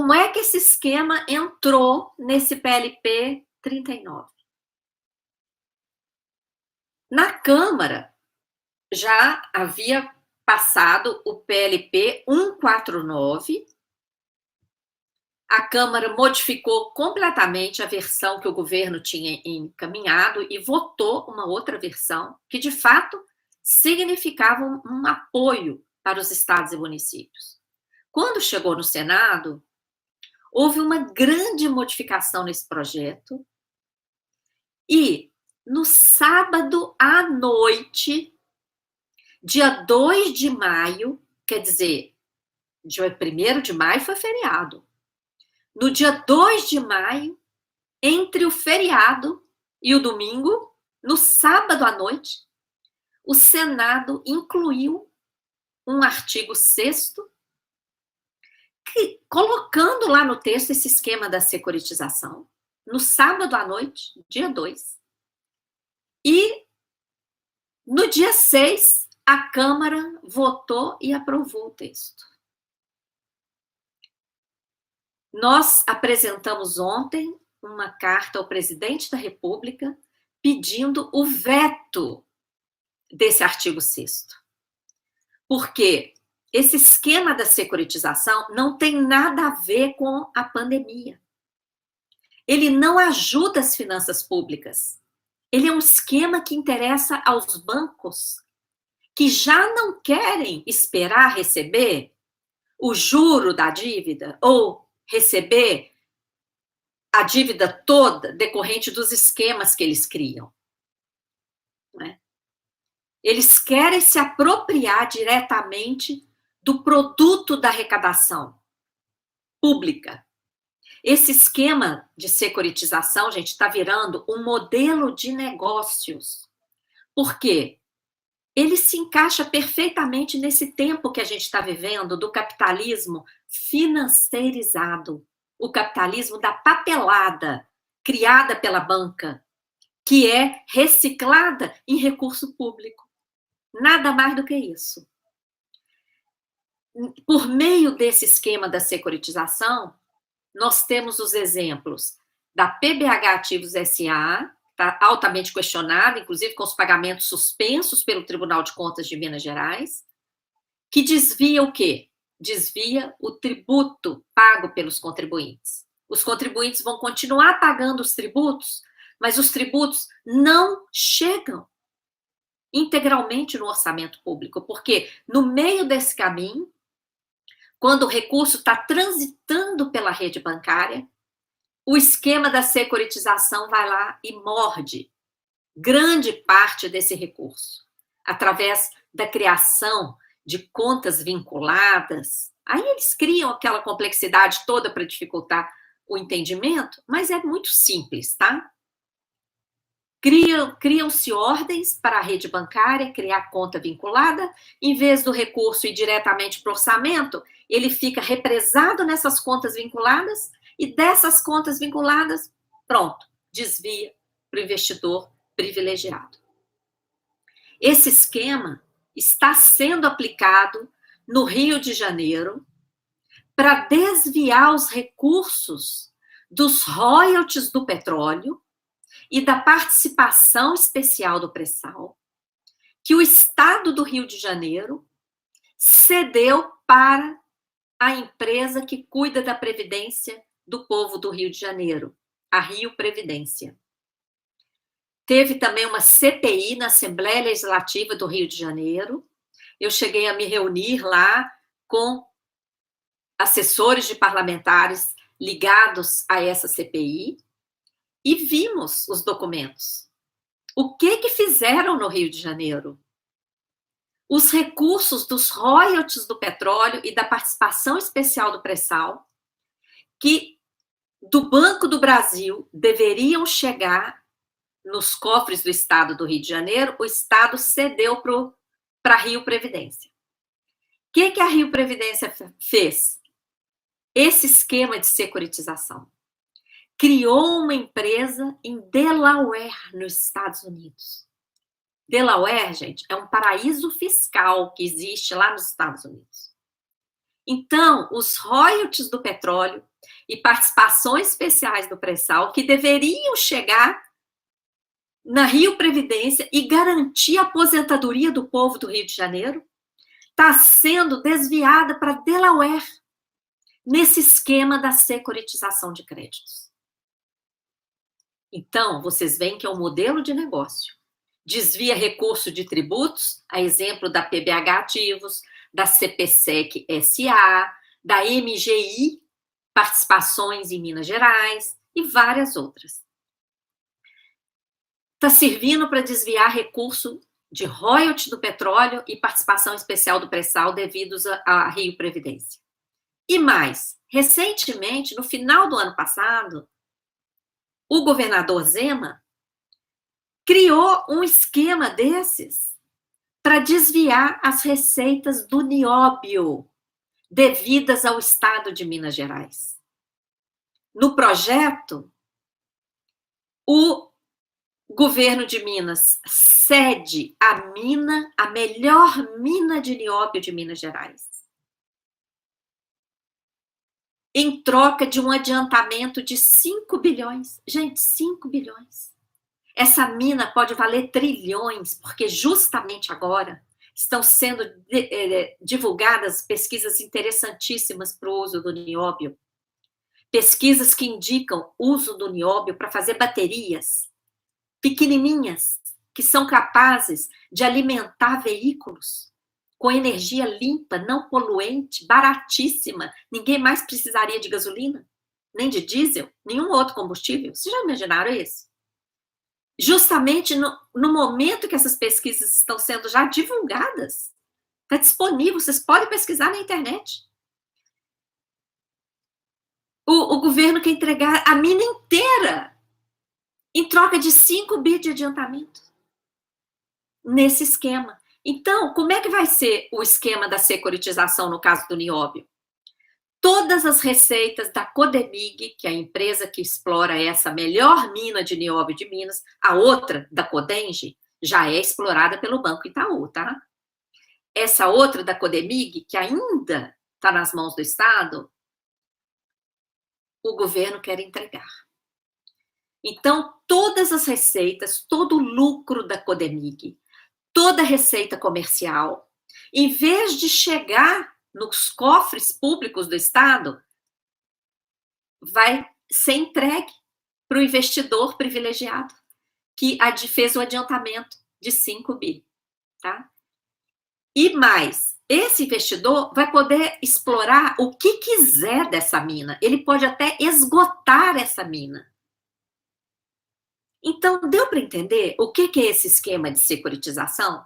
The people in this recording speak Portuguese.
como é que esse esquema entrou nesse PLP 39? Na Câmara, já havia passado o PLP 149, a Câmara modificou completamente a versão que o governo tinha encaminhado e votou uma outra versão, que de fato significava um apoio para os estados e municípios. Quando chegou no Senado, houve uma grande modificação nesse projeto e no sábado à noite, dia 2 de maio, quer dizer, dia 1º de maio foi feriado. No dia 2 de maio, entre o feriado e o domingo, no sábado à noite, o Senado incluiu um artigo 6º, colocando lá no texto esse esquema da securitização, no sábado à noite, dia 2. E no dia 6, a Câmara votou e aprovou o texto. Nós apresentamos ontem uma carta ao presidente da República pedindo o veto desse artigo 6º. Porque esse esquema da securitização não tem nada a ver com a pandemia. Ele não ajuda as finanças públicas. Ele é um esquema que interessa aos bancos, que já não querem esperar receber o juro da dívida ou receber a dívida toda decorrente dos esquemas que eles criam. Né? Eles querem se apropriar diretamente do produto da arrecadação pública. Esse esquema de securitização, gente, está virando um modelo de negócios. Por quê? Ele se encaixa perfeitamente nesse tempo que a gente está vivendo do capitalismo financeirizado, o capitalismo da papelada, criada pela banca, que é reciclada em recurso público. Nada mais do que isso. Por meio desse esquema da securitização, nós temos os exemplos da PBH Ativos S.A., está altamente questionada, inclusive com os pagamentos suspensos pelo Tribunal de Contas de Minas Gerais, que desvia o quê? Desvia o tributo pago pelos contribuintes. Os contribuintes vão continuar pagando os tributos, mas os tributos não chegam integralmente no orçamento público, porque no meio desse caminho, quando o recurso está transitando pela rede bancária, o esquema da securitização vai lá e morde grande parte desse recurso, através da criação de contas vinculadas. Aí eles criam aquela complexidade toda para dificultar o entendimento, mas é muito simples, tá? Criam-se ordens para a rede bancária criar conta vinculada, em vez do recurso ir diretamente para o orçamento, ele fica represado nessas contas vinculadas, e dessas contas vinculadas, pronto, desvia para o investidor privilegiado. Esse esquema está sendo aplicado no Rio de Janeiro para desviar os recursos dos royalties do petróleo e da participação especial do pré-sal, que o Estado do Rio de Janeiro cedeu para a empresa que cuida da previdência do povo do Rio de Janeiro, a Rio Previdência. Teve também uma CPI na Assembleia Legislativa do Rio de Janeiro. Eu cheguei a me reunir lá com assessores de parlamentares ligados a essa CPI e vimos os documentos. O que fizeram no Rio de Janeiro? Os recursos dos royalties do petróleo e da participação especial do pré-sal, que do Banco do Brasil deveriam chegar nos cofres do Estado do Rio de Janeiro, o Estado cedeu para a Rio Previdência. O que a Rio Previdência fez? Esse esquema de securitização. Criou uma empresa em Delaware, nos Estados Unidos. Delaware, gente, é um paraíso fiscal que existe lá nos Estados Unidos. Então, os royalties do petróleo e participações especiais do pré-sal que deveriam chegar na Rio Previdência e garantir a aposentadoria do povo do Rio de Janeiro, está sendo desviada para Delaware, nesse esquema da securitização de créditos. Então, vocês veem que é um modelo de negócio. Desvia recurso de tributos, a exemplo da PBH Ativos, da CPSEC SA, da MGI, participações em Minas Gerais e várias outras. Está servindo para desviar recurso de royalty do petróleo e participação especial do pré-sal devidos à Rio Previdência. E mais, recentemente, no final do ano passado, o governador Zema criou um esquema desses para desviar as receitas do nióbio devidas ao estado de Minas Gerais. No projeto, o governo de Minas cede a melhor mina de nióbio de Minas Gerais, em troca de um adiantamento de 5 bilhões. Gente, 5 bilhões. Essa mina pode valer trilhões, porque justamente agora estão sendo divulgadas pesquisas interessantíssimas para o uso do nióbio. Pesquisas que indicam uso do nióbio para fazer baterias pequenininhas, que são capazes de alimentar veículos com energia limpa, não poluente, baratíssima. Ninguém mais precisaria de gasolina, nem de diesel, nenhum outro combustível. Vocês já imaginaram isso? Justamente no momento que essas pesquisas estão sendo já divulgadas, está disponível, vocês podem pesquisar na internet. O governo quer entregar a mina inteira em troca de 5 bi de adiantamento nesse esquema. Então, como é que vai ser o esquema da securitização no caso do nióbio? Todas as receitas da Codemig, que é a empresa que explora essa melhor mina de nióbio de Minas, a outra, da Codenge, já é explorada pelo Banco Itaú, tá? Essa outra da Codemig, que ainda está nas mãos do Estado, o governo quer entregar. Então, todas as receitas, todo o lucro da Codemig, toda a receita comercial, em vez de chegar nos cofres públicos do Estado, vai ser entregue para o investidor privilegiado, que fez o adiantamento de 5 bi. Tá? E mais, esse investidor vai poder explorar o que quiser dessa mina. Ele pode até esgotar essa mina. Então, deu para entender o que é esse esquema de securitização?